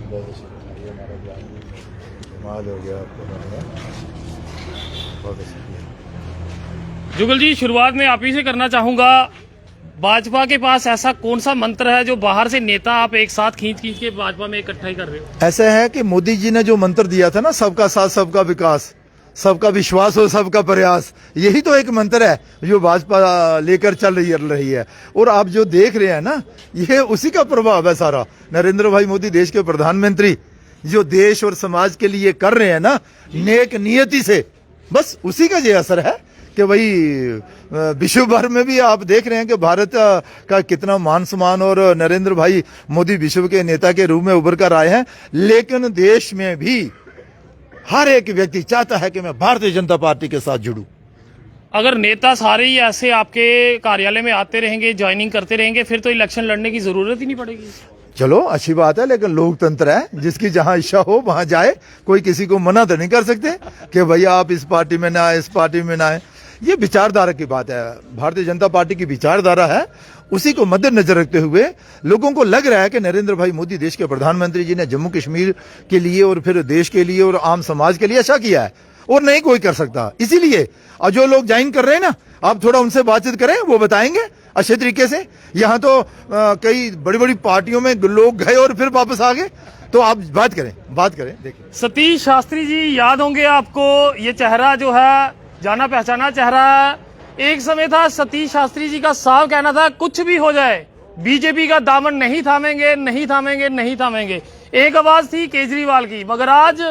बहुत शुक्रिया, हमारा ज्ञान कमाल हो गया आपको, बहुत शुक्रिया। जुगल जी, शुरुआत में आप ही से करना चाहूंगा, भाजपा के पास ऐसा कौन सा मंत्र है जो बाहर से नेता आप एक साथ खींच खींच के भाजपा में इकट्ठा ही कर रहे हो? ऐसा है कि मोदी जी ने जो मंत्र दिया था ना, सबका साथ सबका विकास, सबका विश्वास और सबका प्रयास, यही तो एक मंत्र है जो भाजपा लेकर चल रही है। और आप जो देख रहे हैं ना, ये उसी का प्रभाव है सारा। नरेंद्र भाई मोदी देश के प्रधानमंत्री जो देश और समाज के लिए कर रहे हैं ना, नेक नियति से, बस उसी का ये असर है कि भाई विश्व भर में भी आप देख रहे हैं कि भारत का कितना मान सम्मान, और नरेंद्र भाई मोदी विश्व के नेता के रूप में उभर कर आए हैं। लेकिन देश में भी हर एक व्यक्ति चाहता है कि मैं भारतीय जनता पार्टी के साथ जुड़ूं। अगर नेता सारे ही ऐसे आपके कार्यालय में आते रहेंगे, ज्वाइनिंग करते रहेंगे, फिर तो इलेक्शन लड़ने की जरूरत ही नहीं पड़ेगी। चलो अच्छी बात है, लेकिन लोकतंत्र है, जिसकी जहां इच्छा हो वहां जाए, कोई किसी को मना तो नहीं कर सकते कि भैया आप इस पार्टी में ना आए, इस पार्टी में ना आए। ये विचारधारा की बात है, भारतीय जनता पार्टी की विचारधारा है, उसी को मद्देनजर रखते हुए लोगों को लग रहा है कि नरेंद्र भाई मोदी देश के प्रधानमंत्री जी ने जम्मू कश्मीर के लिए और फिर देश के लिए और आम समाज के लिए अच्छा किया है, और नहीं कोई कर सकता। इसीलिए और जो लोग ज्वाइन कर रहे हैं ना, आप थोड़ा उनसे बातचीत करें, वो बताएंगे अच्छे तरीके से। यहाँ तो कई बड़ी बड़ी पार्टियों में लोग गए और फिर वापस आ गए, तो आप बात करें देखिए। सतीश शास्त्री जी, याद होंगे आपको, ये चेहरा जो है जाना पहचाना चेहरा है। एक समय था सतीश शास्त्री जी का साफ कहना था, कुछ भी हो जाए बीजेपी का दामन नहीं थामेंगे, नहीं थामेंगे, नहीं थामेंगे। एक आवाज थी केजरीवाल की, मगर आज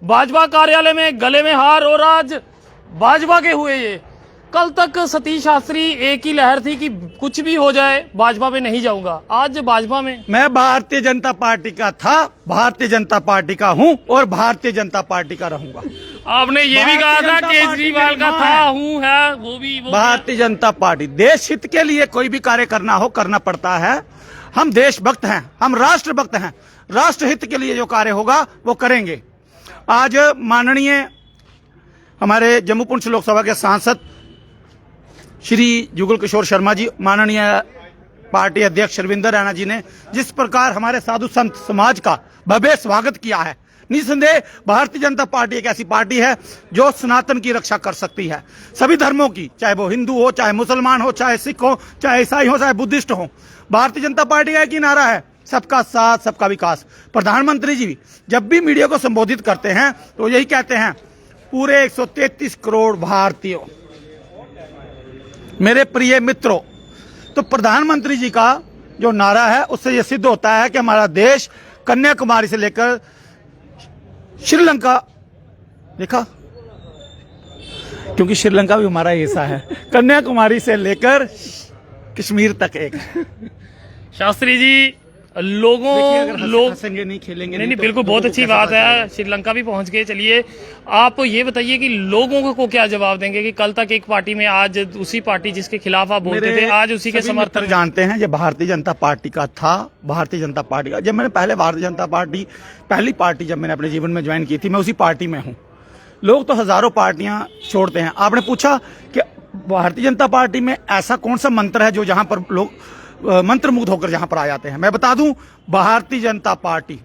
भाजपा कार्यालय में गले में हार, और आज भाजपा के हुए ये। कल तक सतीश शास्त्री एक ही लहर थी कि कुछ भी हो जाए भाजपा में नहीं जाऊंगा, आज भाजपा में। मैं भारतीय जनता पार्टी का था, भारतीय जनता पार्टी का हूं और भारतीय जनता पार्टी का रहूंगा। आपने ये भी कहा था केजरीवाल का था, हूं, है, वो भी भारतीय जनता पार्टी। देश हित के लिए कोई भी कार्य करना हो, करना पड़ता है। हम देशभक्त हैं, हम राष्ट्रभक्त हैं, राष्ट्र हित के लिए जो कार्य होगा वो करेंगे। आज माननीय हमारे जम्मू पुंछ लोकसभा के सांसद श्री जुगल किशोर शर्मा जी, माननीय पार्टी अध्यक्ष रविंदर रैना जी ने जिस प्रकार हमारे साधु संत समाज का भव्य स्वागत किया है, निसंदेह भारतीय जनता पार्टी एक ऐसी पार्टी है जो सनातन की रक्षा कर सकती है, सभी धर्मों की, चाहे वो हिंदू हो, चाहे मुसलमान हो, चाहे सिख हो, चाहे ईसाई हो, चाहे बुद्धिस्ट हो। भारतीय जनता पार्टी का एक ही नारा है, सबका साथ सबका विकास। प्रधानमंत्री जी जब भी मीडिया को संबोधित करते हैं तो यही कहते हैं, पूरे 133 करोड़ भारतीयों। मेरे प्रिय मित्रों, तो प्रधानमंत्री जी का जो नारा है उससे यह सिद्ध होता है कि हमारा देश कन्याकुमारी से लेकर श्रीलंका, देखा, क्योंकि श्रीलंका भी हमारा हिस्सा है, कन्याकुमारी से लेकर कश्मीर तक एक। शास्त्री जी, लोग नहीं खेलेंगे नहीं, बिल्कुल बहुत अच्छी बात है, श्रीलंका भी पहुंच गए। चलिए आप ये बताइए कि लोगों को क्या जवाब देंगे कि कल तक एक पार्टी में, आज उसी पार्टी जिसके खिलाफ आप बोलते थे, आज उसी के समर्थन जानते हैं। ये भारतीय जनता पार्टी का था, भारतीय जनता पार्टी का। जब मैंने पहले भारतीय जनता पार्टी, पहली पार्टी जब मैंने अपने जीवन में ज्वाइन की थी, मैं उसी पार्टी में हूँ। लोग तो हजारों पार्टियां छोड़ते हैं। आपने पूछा कि भारतीय जनता पार्टी में ऐसा कौन सा मंत्र है जो जहां पर लोग मंत्र मुग्ध होकर जहां पर आ जाते हैं। मैं बता दूं, भारतीय जनता पार्टी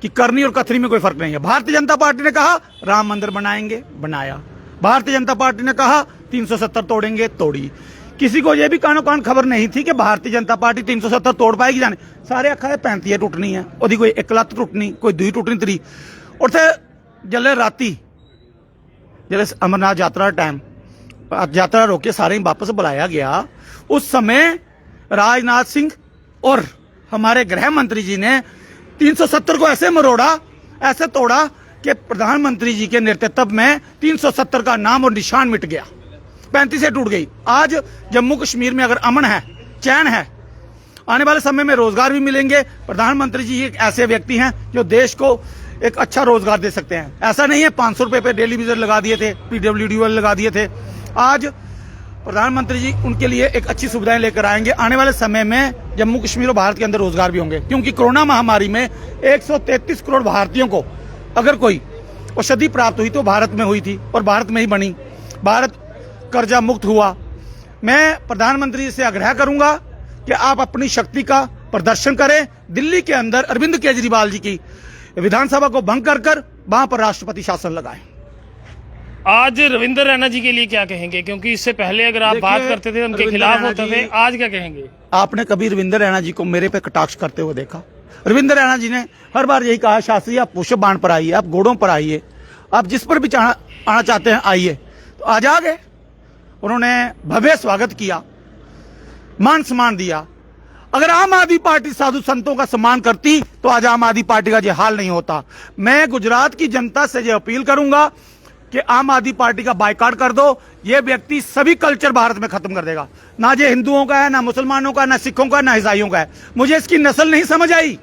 की करनी और कथनी में कोई फर्क नहीं है। भारतीय जनता पार्टी ने कहा राम मंदिर बनाएंगे, बनाया। भारतीय जनता पार्टी ने कहा 370 तोड़ेंगे, तोड़ी। किसी को यह भी कानो कान खबर नहीं थी कि भारतीय जनता पार्टी 370 तोड़ पाएगी। जाने सारे आखा 35 टूटनी है, ओदी कोई 1 लत्त टूटनी, कोई 2 टूटनी, 3 और जले राती जले अमरनाथ यात्रा टाइम यात्रा रोके सारे वापस बुलाया गया। उस समय राजनाथ सिंह और हमारे गृह मंत्री जी ने 370 को ऐसे मरोड़ा, ऐसे तोड़ा कि प्रधानमंत्री जी के नेतृत्व में 370 का नाम और निशान मिट गया, 35 से टूट गई। आज जम्मू कश्मीर में अगर अमन है, चैन है, आने वाले समय में रोजगार भी मिलेंगे। प्रधानमंत्री जी एक ऐसे व्यक्ति हैं जो देश को एक अच्छा रोजगार दे सकते हैं। ऐसा नहीं है 500 रुपए पे डेली विजिट लगा दिए थे, PWD वाले लगा दिए थे। आज प्रधानमंत्री जी उनके लिए एक अच्छी सुविधाएं लेकर आएंगे। आने वाले समय में जम्मू कश्मीर और भारत के अंदर रोजगार भी होंगे, क्योंकि कोरोना महामारी में 133 करोड़ भारतीयों को अगर कोई औषधि प्राप्त हुई तो भारत में हुई थी और भारत में ही बनी। भारत कर्जा मुक्त हुआ। मैं प्रधानमंत्री से आग्रह करूंगा कि आप अपनी शक्ति का, प्रदर्शन करें, दिल्ली के अंदर अरविंद केजरीवाल जी की विधानसभा को भंग कर वहां पर राष्ट्रपति शासन लगाएं। आज रविंद्र रैना जी के लिए क्या कहेंगे, क्योंकि इससे पहले अगर आप बात करते थे उनके रविंद्र खिलाफ रैना होते जी- थे, आज क्या कहेंगे? आपने कभी रविंद्र रैना जी को मेरे पे कटाक्ष करते हुए देखा? रविंद्र रैना जी ने हर बार यही कहा, शास्त्री आप पुष्प बाण पर आइए, आप घोड़ों पर आइए, आप जिस पर भी आना चाहते हैं आइए। तो आज आ गए। उन्होंने भव्य स्वागत किया, मान सम्मान दिया। अगर आम आदमी पार्टी साधु संतों का सम्मान करती तो आज आम आदमी पार्टी का ये हाल नहीं होता। मैं गुजरात की जनता से ये अपील करूंगा कि आम आदमी पार्टी का बायकॉट कर दो। ये व्यक्ति सभी कल्चर भारत में खत्म कर देगा। ना ये हिंदुओं का है, ना मुसलमानों का, ना सिखों का, ना ईसाइयों का है। मुझे इसकी नस्ल नहीं समझ आई।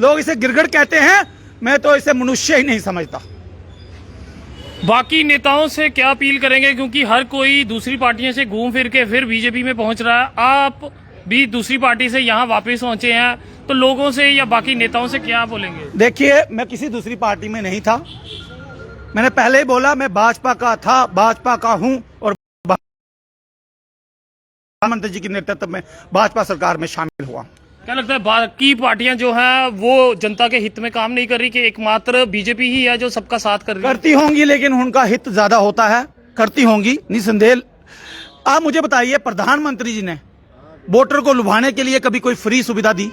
लोग इसे गिरगिट कहते हैं, मैं तो इसे मनुष्य ही नहीं समझता। बाकी नेताओं से क्या अपील करेंगे, क्योंकि हर कोई दूसरी पार्टियों से घूम फिर के फिर बीजेपी में पहुंच रहा है। आप भी दूसरी पार्टी से यहाँ वापस पहुंचे हैं, तो लोगों से या बाकी नेताओं से क्या बोलेंगे? देखिए, मैं किसी दूसरी पार्टी में नहीं था। मैंने पहले ही बोला, मैं भाजपा का था, भाजपा का हूं और प्रधानमंत्री जी के नेतृत्व में भाजपा सरकार में शामिल हुआ। क्या लगता है बाकी पार्टियां जो हैं वो जनता के हित में काम नहीं कर रही, कि एकमात्र बीजेपी ही है जो सबका साथ कर रही है? करती होंगी, लेकिन उनका हित ज्यादा होता है। करती होंगी निसंदेह। आप मुझे बताइए, प्रधानमंत्री जी ने वोटर को लुभाने के लिए कभी कोई फ्री सुविधा दी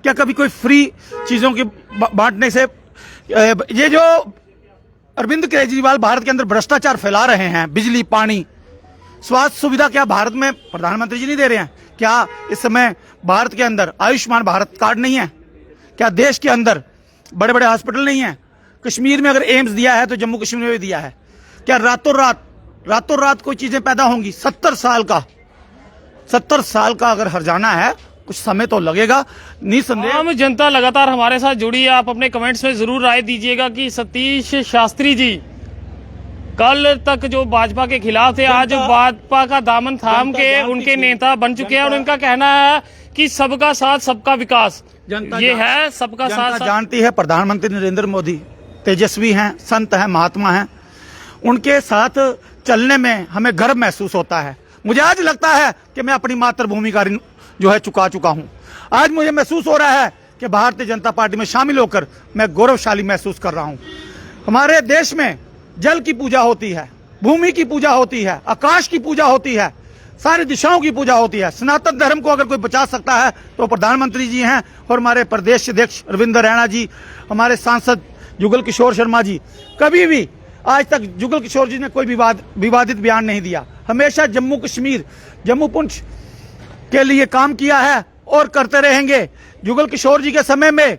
क्या? कभी कोई फ्री चीजों के बांटने से ये जो अरविंद केजरीवाल भारत के अंदर भ्रष्टाचार फैला रहे हैं, बिजली, पानी, स्वास्थ्य सुविधा, क्या भारत में प्रधानमंत्री जी नहीं दे रहे हैं? क्या इस समय भारत के अंदर आयुष्मान भारत कार्ड नहीं है? क्या देश के अंदर बड़े बड़े हॉस्पिटल नहीं है? कश्मीर में अगर एम्स दिया है तो जम्मू कश्मीर में भी दिया है। क्या रातों रात कोई चीजें पैदा होंगी? 70 साल का अगर हर्जाना है, कुछ समय तो लगेगा निसंदेह। आम जनता लगातार हमारे साथ जुड़ी है। आप अपने कमेंट्स में जरूर राय दीजिएगा कि सतीश शास्त्री जी कल तक जो भाजपा के खिलाफ थे, आज भाजपा का दामन थाम के उनके नेता बन चुके हैं, और उनका कहना है कि सबका साथ सबका विकास। ये है सबका साथ जानती है। प्रधानमंत्री नरेंद्र मोदी तेजस्वी हैं, संत हैं, महात्मा हैं। उनके साथ चलने में हमें गर्व महसूस होता है। मुझे आज लगता है कि मैं अपनी मातृभूमि का ऋण जो है चुका हूं। आज मुझे महसूस हो रहा है कि भारतीय जनता पार्टी में शामिल होकर मैं गौरवशाली महसूस कर रहा हूं। हमारे देश में जल की पूजा होती है, भूमि की पूजा होती है, आकाश की पूजा होती है, सारी दिशाओं की पूजा होती है। सनातन धर्म को अगर कोई बचा सकता है तो प्रधानमंत्री जी हैं, और हमारे प्रदेश अध्यक्ष रविंद्र रैना जी, हमारे सांसद जुगल किशोर शर्मा जी। कभी भी आज तक जुगल किशोर जी ने कोई विवादित बयान नहीं दिया। हमेशा जम्मू कश्मीर, जम्मू पुंछ के लिए काम किया है और करते रहेंगे। जुगल किशोर जी के समय में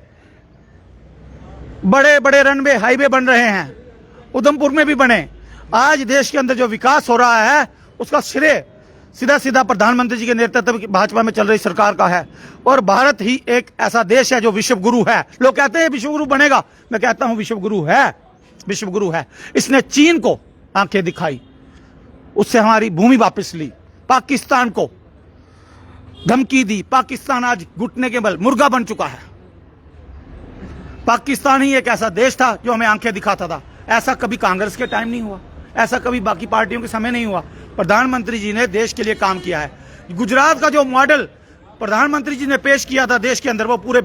बड़े बड़े रनवे, हाईवे बन रहे हैं, उधमपुर में भी बने। आज देश के अंदर जो विकास हो रहा है उसका श्रेय सीधा प्रधानमंत्री जी के नेतृत्व में भाजपा में चल रही सरकार का है। और भारत ही एक ऐसा देश है जो विश्व गुरु है। लोग कहते हैं विश्व गुरु बनेगा, मैं कहता हूं विश्व गुरु है। इसने चीन को आंखें दिखाई, उससे हमारी भूमि वापस ली, पाकिस्तान को धमकी दी। पाकिस्तान आज घुटने के बल मुर्गा बन चुका है। पाकिस्तान ही एक ऐसा देश था जो हमें आंखें दिखाता था। ऐसा कभी कांग्रेस के टाइम नहीं हुआ, ऐसा कभी बाकी पार्टियों के समय नहीं हुआ। प्रधानमंत्री जी ने देश के लिए काम किया है। गुजरात का जो मॉडल प्रधानमंत्री जी ने पेश किया था देश के अंदर, वो पूरे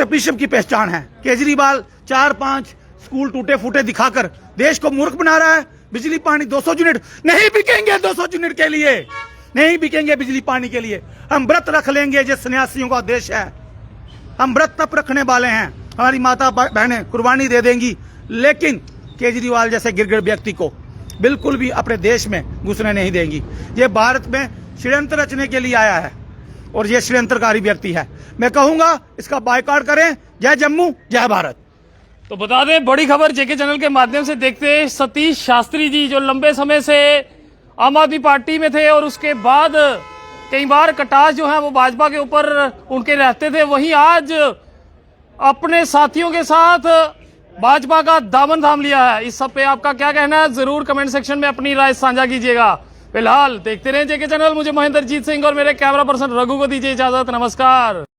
विश्व की पहचान है। केजरीवाल 4-5 स्कूल टूटे फूटे दिखाकर देश को मूर्ख बना रहा है। बिजली पानी 200 यूनिट नहीं बिकेंगे, 200 यूनिट के लिए नहीं बिकेंगे बिजली पानी के लिए। हम व्रत रख लेंगे, जो सन्यासियों का देश है। हम व्रत तप रखने वाले हैं, हमारी माता बहनें कुर्बानी दे देंगी, लेकिन केजरीवाल जैसे गिरगिट व्यक्ति को बिल्कुल भी अपने देश में घुसने नहीं देंगी। ये भारत में षड्यंत्र रचने के लिए आया है और ये षड्यंत्रकारी व्यक्ति है। मैं कहूंगा इसका बायकॉट करें। जय जम्मू, जय भारत। तो बता दें, बड़ी खबर जेके चैनल के माध्यम से देखते हैं। सतीश शास्त्री जी जो लंबे समय से आम आदमी पार्टी में थे और उसके बाद कई बार कटाश जो है वो भाजपा के ऊपर उनके रहते थे, वहीं आज अपने साथियों के साथ भाजपा का दामन थाम लिया है। इस सब पे आपका क्या कहना है, जरूर कमेंट सेक्शन में अपनी राय साझा कीजिएगा। फिलहाल देखते रहे जेके चैनल। मुझे महेंद्र जीत सिंह और मेरे कैमरा पर्सन रघु को दीजिए इजाजत। नमस्कार।